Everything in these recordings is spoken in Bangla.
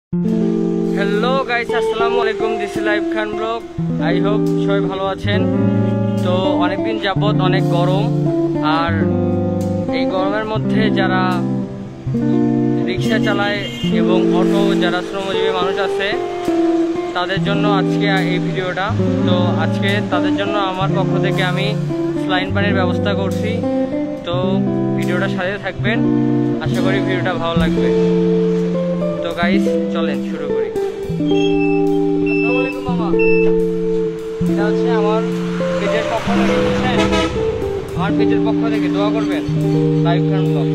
হ্যালো গাইস, আসসালামু আলাইকুম। This is live Khan blog. I hope সবাই ভালো আছেন। তো অনেকদিন যাবত অনেক গরম, আর এই গরমের মধ্যে যারা রিক্সা চালায় এবং অটো, যারা শ্রমজীবী মানুষ আছে, তাদের জন্য আজকে এই ভিডিওটা। তো আজকে তাদের জন্য আমার পক্ষ থেকে আমি স্যালাইন পানির ব্যবস্থা করছি। তো ভিডিওটা সাথে থাকবেন, আশা করি ভিডিওটা ভালো লাগবে। তো গাইস চলেন শুরু করি। আসসালামু আলাইকুম মামা। এটা হচ্ছে আমার পেজের পক্ষ থেকে, বুঝছেন? আমার পেজের পক্ষ থেকে দোয়া করবেন। লাইভ খান ব্লগ।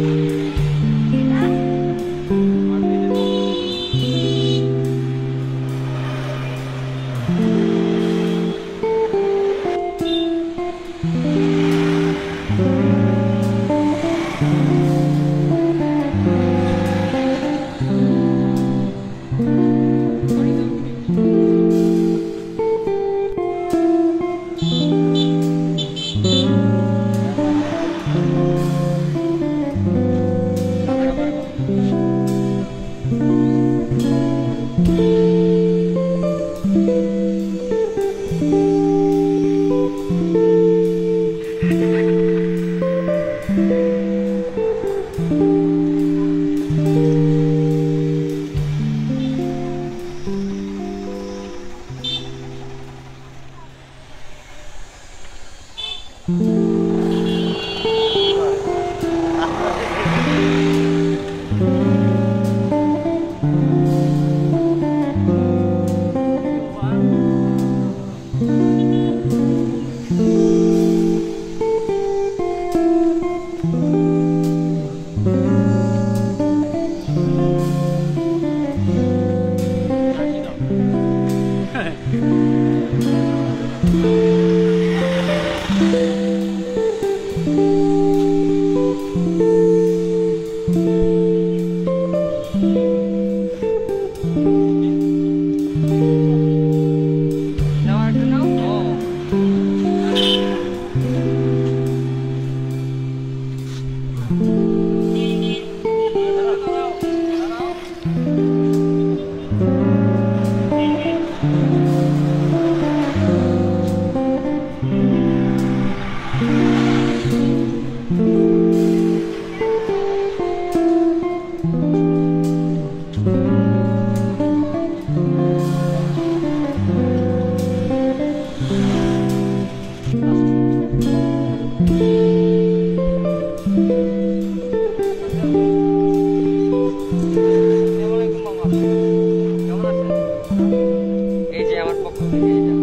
এই যে আমার পক্ষ থেকে এটা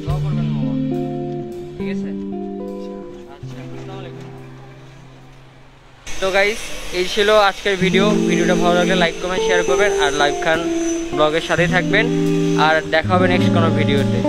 আমার করবেন মামা, ঠিক আছে? আচ্ছা, আসসালামু আলাইকুম। তো গাইস, এই ছিল আজকের ভিডিওটা ভালো লাগলে লাইক কমেন্ট শেয়ার করবেন, আর লাইভ খান ব্লগের সাথেই থাকবেন, আর দেখা হবে নেক্সট কোনো ভিডিওতে।